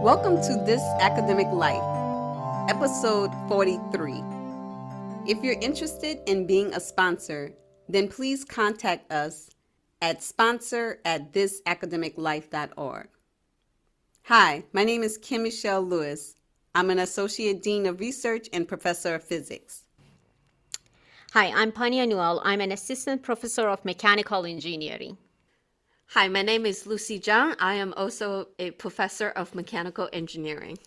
Welcome to This Academic Life, episode 43. If you're interested in being a sponsor, then please contact us at sponsor@thisacademiclife.org. Hi, my name is Kim Michelle Lewis. I'm an Associate Dean of Research and Professor of Physics. Hi, I'm Pania Newell. I'm an Assistant Professor of Mechanical Engineering. Hi, my name is Lucy Zhang. I am also a professor of mechanical engineering.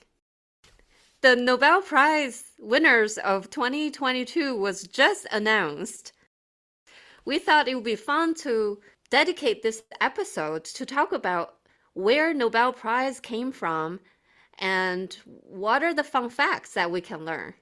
The Nobel Prize winners of 2022 was just announced. We thought it would be fun to dedicate this episode to talk about where Nobel Prize came from and what are the fun facts that we can learn.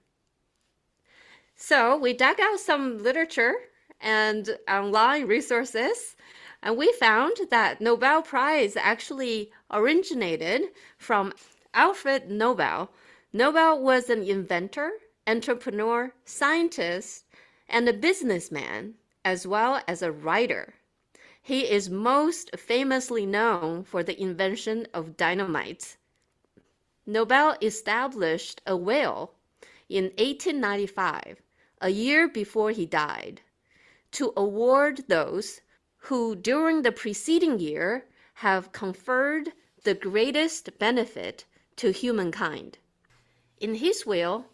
So we dug out some literature and online resources, and we found that Nobel Prize actually originated from Alfred Nobel. Nobel was an inventor, entrepreneur, scientist, and a businessman, as well as a writer. He is most famously known for the invention of dynamite. Nobel established a whale in 1895, a year before he died, to award those who during the preceding year have conferred the greatest benefit to humankind. In his will,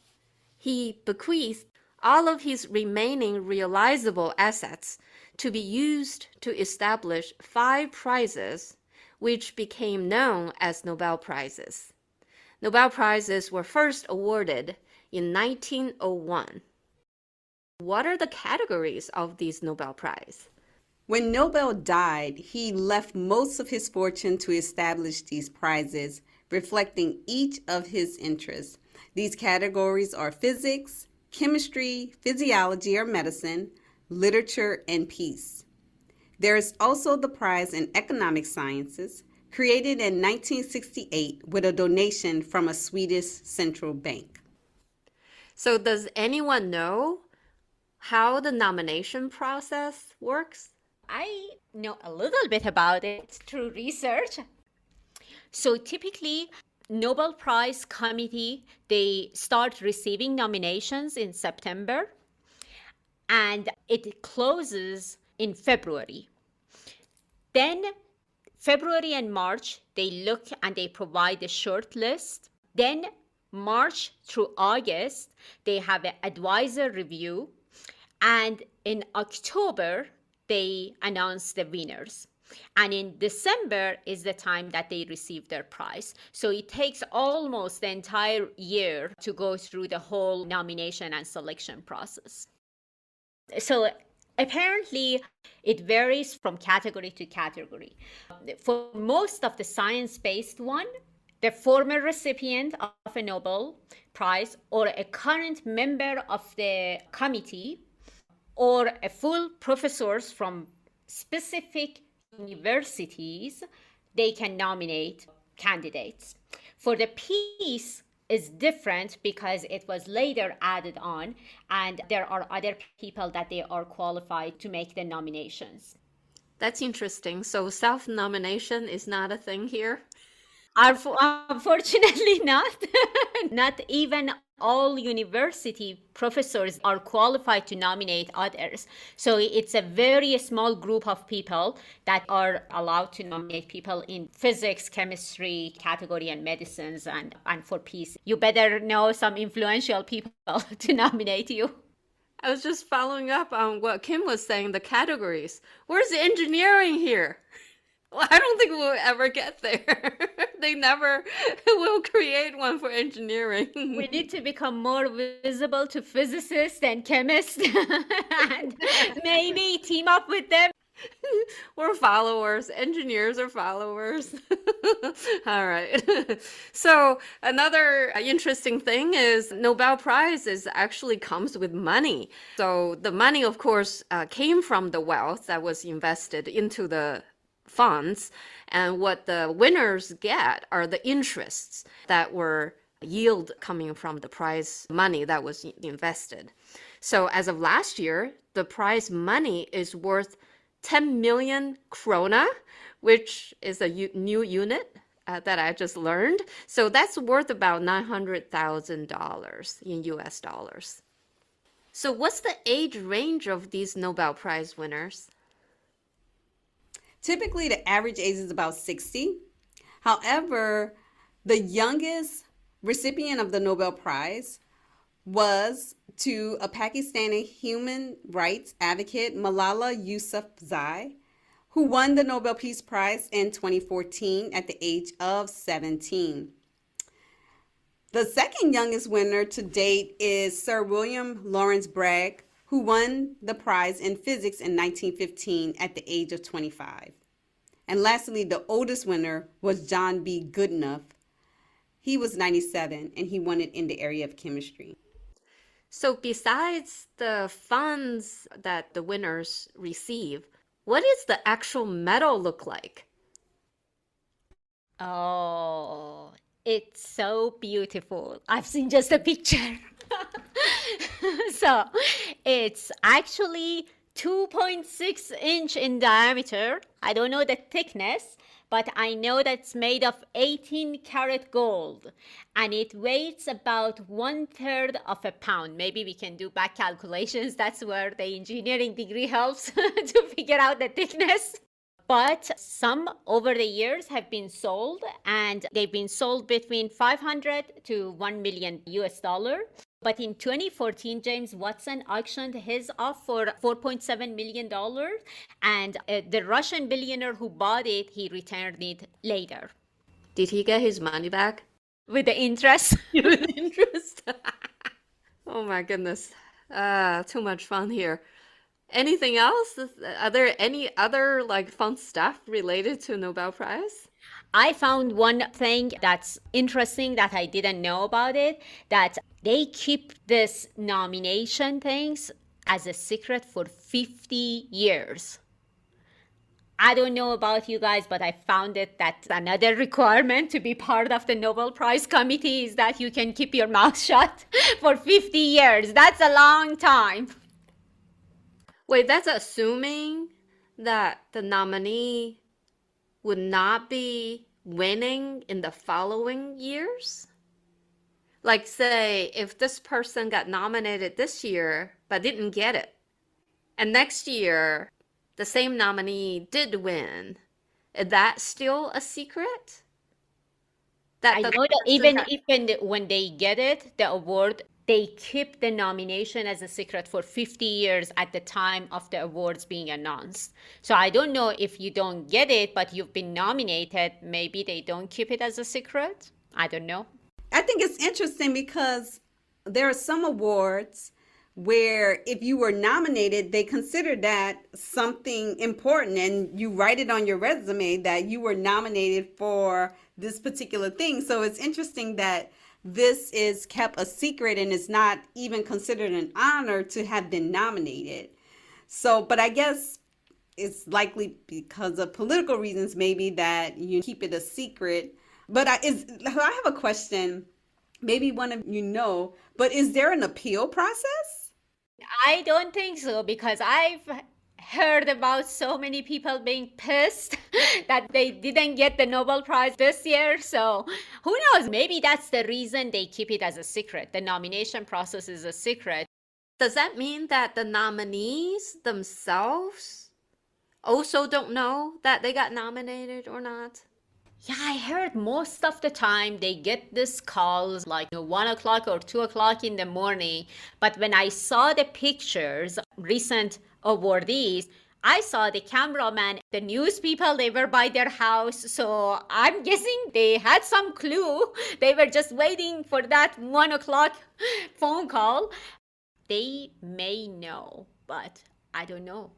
he bequeathed all of his remaining realizable assets to be used to establish 5 prizes, which became known as Nobel Prizes. Nobel Prizes were first awarded in 1901. What are the categories of these Nobel Prizes? When Nobel died, he left most of his fortune to establish these prizes, reflecting each of his interests. These categories are physics, chemistry, physiology or medicine, literature, and peace. There is also the prize in economic sciences, created in 1968 with a donation from a Swedish central bank. So does anyone know how the nomination process works? I know a little bit about it through research. So typically, Nobel Prize Committee, they start receiving nominations in September, and it closes in February. Then February and March, they look and they provide a short list. Then March through August, they have an advisor review. And in October, they announce the winners. And in December is the time that they receive their prize. So it takes almost the entire year to go through the whole nomination and selection process. So apparently, it varies from category to category. For most of the science-based one, the former recipient of a Nobel Prize or a current member of the committee or a full professors from specific universities, they can nominate candidates. For the peace is different because it was later added on, and there are other people that they are qualified to make the nominations. That's interesting. So self-nomination is not a thing here? Unfortunately not. Not even all university professors are qualified to nominate others. So it's a very small group of people that are allowed to nominate people in physics, chemistry category, and medicines, and for peace. You better know some influential people to nominate you. I was just following up on what Kim was saying, the categories. Where's the engineering here? Well, I don't think we'll ever get there. They never will create one for engineering. We need to become more visible to physicists and chemists and maybe team up with them. We're followers. Engineers are followers. All right. So another interesting thing is Nobel Prize actually comes with money. So the money, of course, came from the wealth that was invested into the funds, and what the winners get are the interests that were yield coming from the prize money that was invested. So as of last year, the prize money is worth 10 million krona, which is a new unit that I just learned. So that's worth about $900,000 in US dollars. So what's the age range of these Nobel Prize winners? Typically, the average age is about 60. However, the youngest recipient of the Nobel Prize was to a Pakistani human rights advocate, Malala Yousafzai, who won the Nobel Peace Prize in 2014 at the age of 17. The second youngest winner to date is Sir William Lawrence Bragg, who won the prize in physics in 1915 at the age of 25. And lastly, the oldest winner was John B. Goodenough. He was 97 and he won it in the area of chemistry. So besides the funds that the winners receive, what does the actual medal look like? Oh, it's so beautiful. I've seen just a picture. So it's actually 2.6 inch in diameter. I don't know the thickness, but I know that's made of 18 karat gold and it weighs about 1/3 of a pound. Maybe we can do back calculations. That's where the engineering degree helps to figure out the thickness. But some over the years have been sold and they've been sold between 500 to 1 million US dollar. But in 2014, James Watson auctioned his off for $4.7 million. And the Russian billionaire who bought it, he returned it later. Did he get his money back? With the interest. With interest. Oh my goodness. Too much fun here. Anything else? Are there any other like fun stuff related to Nobel Prize? I found one thing that's interesting that I didn't know about it, that they keep this nomination things as a secret for 50 years. I don't know about you guys, but I found it that another requirement to be part of the Nobel Prize committee is that you can keep your mouth shut for 50 years. That's a long time. Wait, that's assuming that the nominee would not be winning in the following years? Like, say, if this person got nominated this year but didn't get it, and next year the same nominee did win, is that still a secret? I know that even when they get it, the award, they keep the nomination as a secret for 50 years at the time of the awards being announced. So I don't know if you don't get it, but you've been nominated, maybe they don't keep it as a secret. I don't know. I think it's interesting because there are some awards where if you were nominated, they consider that something important and you write it on your resume that you were nominated for this particular thing. So it's interesting that this is kept a secret and it's not even considered an honor to have been nominated. So, but I guess it's likely because of political reasons, maybe, that you keep it a secret. But I have a question, maybe one of you know, but is there an appeal process? I don't think so, because I've heard about so many people being pissed that they didn't get the Nobel Prize this year. So who knows? Maybe that's the reason they keep it as a secret. The nomination process is a secret. Does that mean that the nominees themselves also don't know that they got nominated or not? Yeah, I heard most of the time they get this calls like 1 o'clock or 2 o'clock in the morning. But when I saw the pictures, recent awardees, I saw the cameraman, the news people, they were by their house. So I'm guessing they had some clue. They were just waiting for that 1 o'clock phone call. They may know, but I don't know.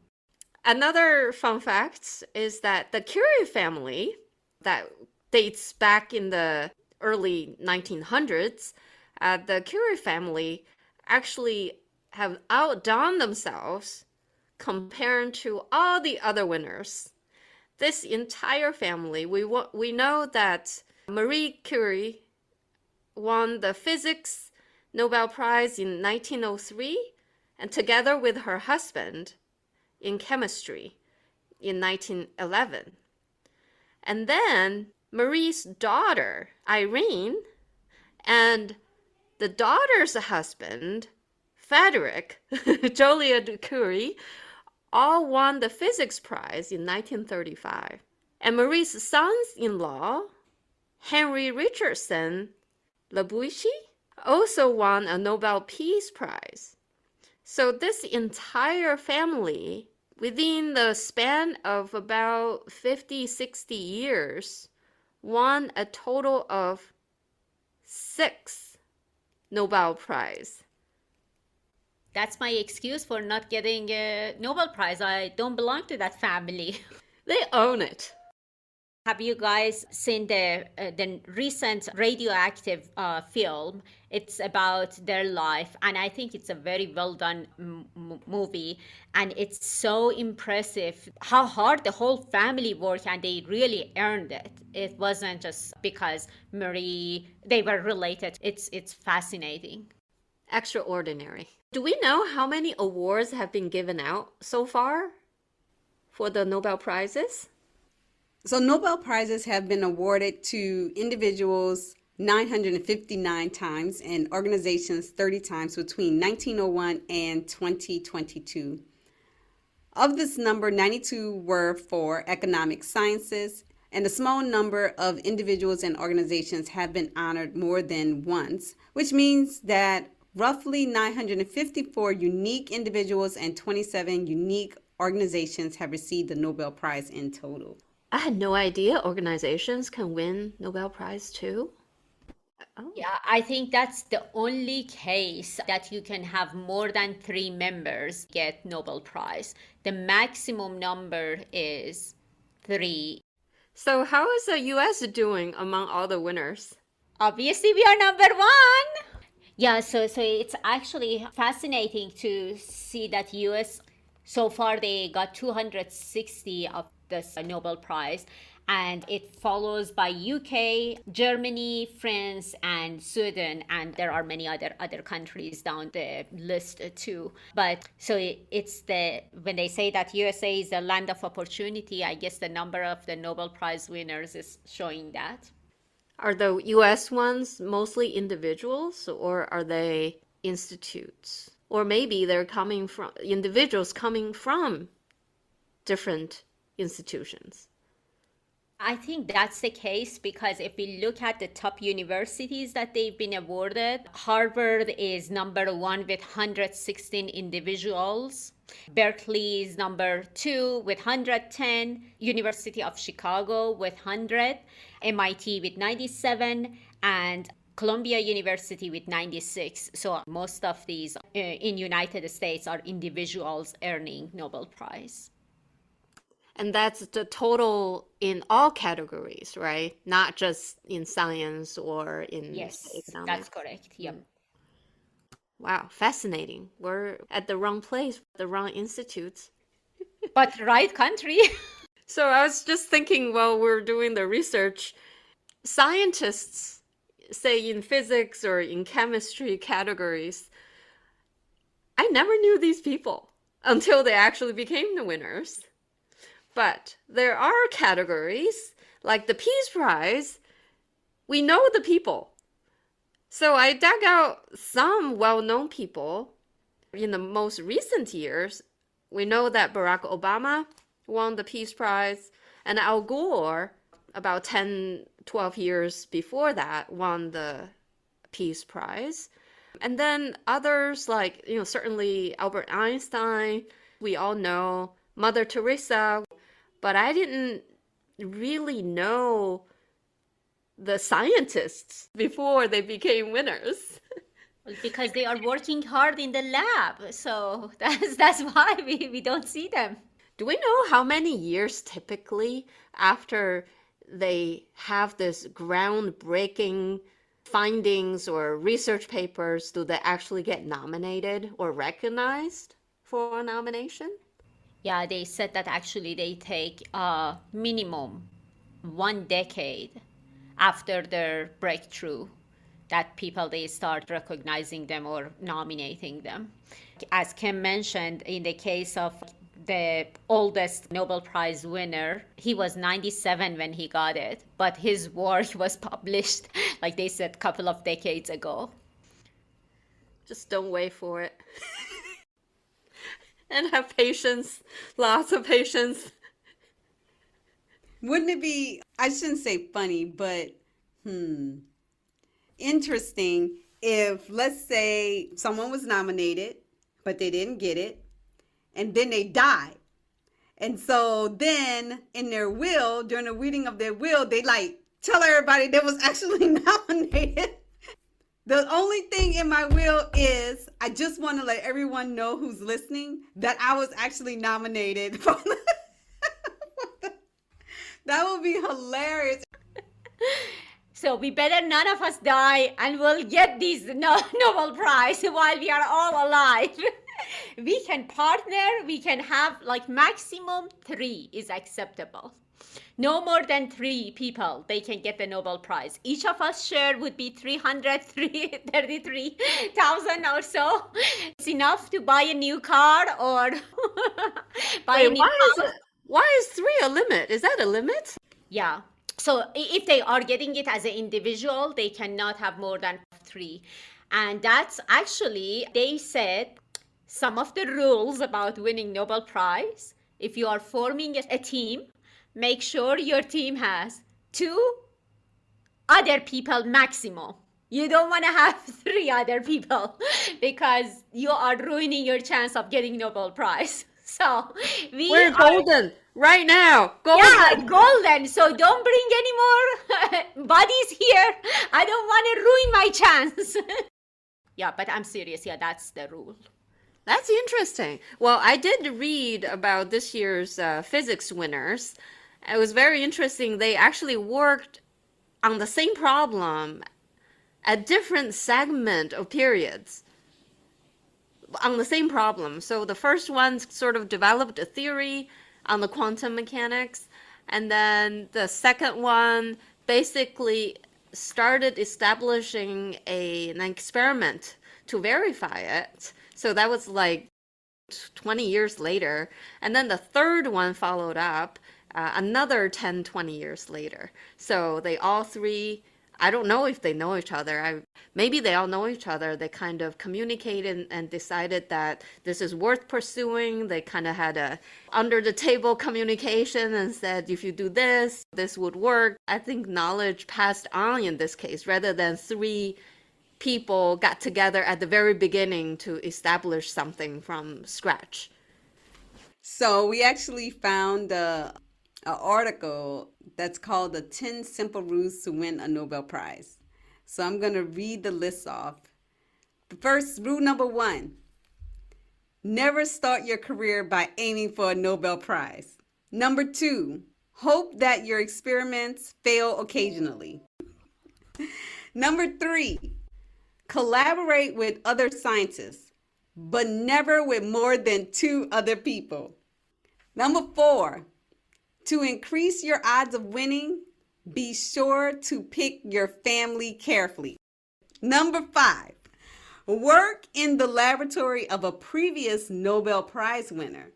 Another fun fact is that the Curie family, that dates back in the early 1900s, the Curie family actually have outdone themselves compared to all the other winners. This entire family, we know that Marie Curie won the physics Nobel Prize in 1903, and together with her husband in chemistry in 1911. And then Marie's daughter, Irene, and the daughter's husband, Frederick Joliot Curie, all won the physics prize in 1935. And Marie's sons-in-law, Henry Richardson Lavoisier, also won a Nobel Peace Prize. So this entire family, within the span of about 50, 60 years, won a total of 6 Nobel Prize. That's my excuse for not getting a Nobel Prize. I don't belong to that family. They own it. Have you guys seen the recent Radioactive film? It's about their life, and I think it's a very well done movie, and it's so impressive how hard the whole family worked, and they really earned it. It wasn't just because they were related. It's fascinating. Extraordinary. Do we know how many awards have been given out so far for the Nobel Prizes? So Nobel Prizes have been awarded to individuals 959 times and organizations 30 times between 1901 and 2022. Of this number, 92 were for economic sciences, and a small number of individuals and organizations have been honored more than once, which means that roughly 954 unique individuals and 27 unique organizations have received the Nobel Prize in total. I had no idea organizations can win Nobel Prize too. Oh. Yeah, I think that's the only case that you can have more than 3 members get Nobel Prize. The maximum number is 3. So how is the US doing among all the winners? Obviously, we are number 1. Yeah, so it's actually fascinating to see that US, so far they got 260 of this Nobel Prize, and it follows by UK, Germany, France, and Sweden, and there are many other countries down the list too. But so it's when they say that USA is the land of opportunity, I guess the number of the Nobel Prize winners is showing that. Are the US ones mostly individuals, or are they institutes? Or maybe they're coming from individuals coming from different institutions. I think that's the case because if we look at the top universities that they've been awarded, Harvard is number 1 with 116 individuals. Berkeley is number 2 with 110. University of Chicago with 100. MIT with 97. And Columbia University with 96. So most of these in United States are individuals earning Nobel Prize. And that's the total in all categories, right? Not just in science or in economics. That's correct. Yep. Wow, fascinating. We're at the wrong place, the wrong institutes. But right country. So I was just thinking while we're doing the research, scientists, say in physics or in chemistry categories, I never knew these people until they actually became the winners. But there are categories, like the Peace Prize, we know the people. So I dug out some well-known people. In the most recent years, we know that Barack Obama won the Peace Prize, and Al Gore, about 10, 12 years before that, won the Peace Prize. And then others like, certainly Albert Einstein, we all know, Mother Teresa. But I didn't really know the scientists before they became winners. Well, because they are working hard in the lab. So that's why we don't see them. Do we know how many years typically after they have this groundbreaking findings or research papers do they actually get nominated or recognized for a nomination? Yeah, they said that actually they take a minimum 1 decade after their breakthrough that they start recognizing them or nominating them. As Kim mentioned, in the case of the oldest Nobel Prize winner. He was 97 when he got it, but his work was published, like they said, a couple of decades ago. Just don't wait for it. And have patience, lots of patience. Wouldn't it be, I shouldn't say funny, but interesting if, let's say, someone was nominated, but they didn't get it, and then they died. And so then in their will, during the reading of their will, they like tell everybody they was actually nominated. The only thing in my will is I just want to let everyone know who's listening that I was actually nominated. That would be hilarious. So we better none of us die and we'll get these Nobel Prize while we are all alive. We can partner, we can have like maximum 3 is acceptable. No more than 3 people, they can get the Nobel Prize. Each of us share would be 333,000 or so. It's enough to buy a new car or buy a new house. Why is 3 a limit? Is that a limit? Yeah. So if they are getting it as an individual, they cannot have more than 3. And that's actually, they said, some of the rules about winning Nobel Prize. If you are forming a team, make sure your team has 2 other people maximum. You don't want to have 3 other people because you are ruining your chance of getting Nobel Prize. So we're golden right now. Golden. Yeah, golden. So don't bring any more bodies here. I don't want to ruin my chance. Yeah, but I'm serious. Yeah, that's the rule. That's interesting. Well, I did read about this year's physics winners. It was very interesting. They actually worked on the same problem at different segment of periods on the same problem. So the first one sort of developed a theory on the quantum mechanics, and then the second one basically started establishing an experiment to verify it. So that was like 20 years later. And then the third one followed up another 10, 20 years later. So they all 3, I don't know if they know each other. Maybe they all know each other. They kind of communicated and decided that this is worth pursuing. They kind of had a under the table communication and said, if you do this, this would work. I think knowledge passed on in this case rather than 3 people got together at the very beginning to establish something from scratch. So we actually found an article that's called the 10 Simple Rules to Win a Nobel Prize. So I'm going to read the list off. The first, rule number 1, never start your career by aiming for a Nobel Prize. Number 2, hope that your experiments fail occasionally. Number 3, collaborate with other scientists, but never with more than 2 other people. Number 4, to increase your odds of winning, be sure to pick your family carefully. Number 5, work in the laboratory of a previous Nobel Prize winner.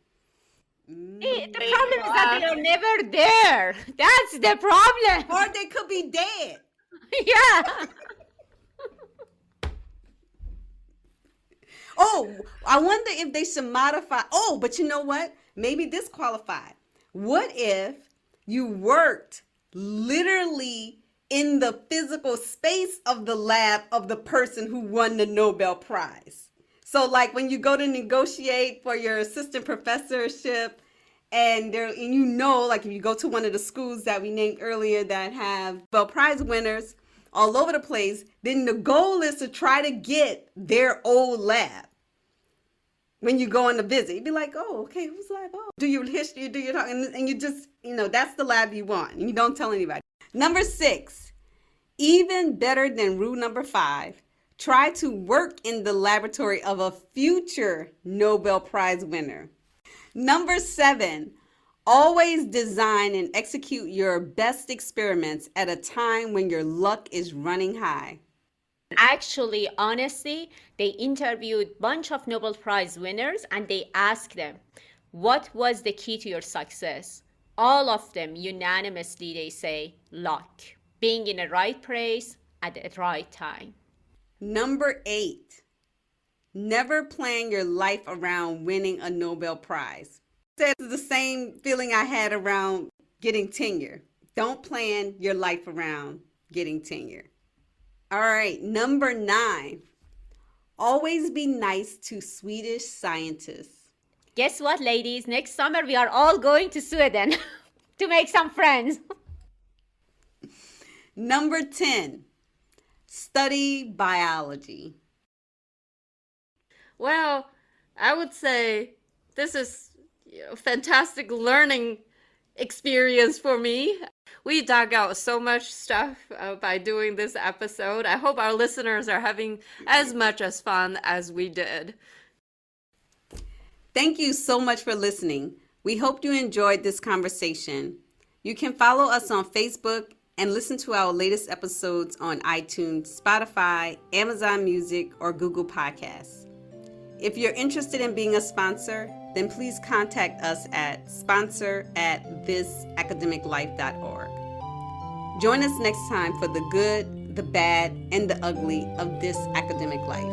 The problem is that they are never there. That's the problem. Or they could be dead. Yeah. Oh, I wonder if they should modify. Oh, but you know what? Maybe this qualified. What if you worked literally in the physical space of the lab of the person who won the Nobel Prize? So like when you go to negotiate for your assistant professorship and you know, like if you go to one of the schools that we named earlier that have Nobel Prize winners all over the place, then the goal is to try to get their old lab. When you go on a visit, you'd be like, oh, okay, whose lab? Oh, do your history, do your talk, and you just, that's the lab you want, and you don't tell anybody. Number 6, even better than rule number 5, try to work in the laboratory of a future Nobel Prize winner. Number 7, always design and execute your best experiments at a time when your luck is running high. Actually, honestly, they interviewed a bunch of Nobel Prize winners and they asked them, What was the key to your success? All of them unanimously, they say luck, being in the right place at the right time. Number 8, never plan your life around winning a Nobel Prize. That's the same feeling I had around getting tenure. Don't plan your life around getting tenure. All right, number 9, always be nice to Swedish scientists. Guess what, ladies? Next summer we are all going to Sweden to make some friends. Number 10, study biology. Well, I would say this is a fantastic learning experience for me. We dug out so much stuff by doing this episode. I hope our listeners are having as much as fun as we did. Thank you so much for listening. We hope you enjoyed this conversation. You can follow us on Facebook and listen to our latest episodes on iTunes, Spotify, Amazon Music, or Google Podcasts. If you're interested in being a sponsor, then please contact us at sponsor@thisacademiclife.org. Join us next time for the good, the bad, and the ugly of this academic life.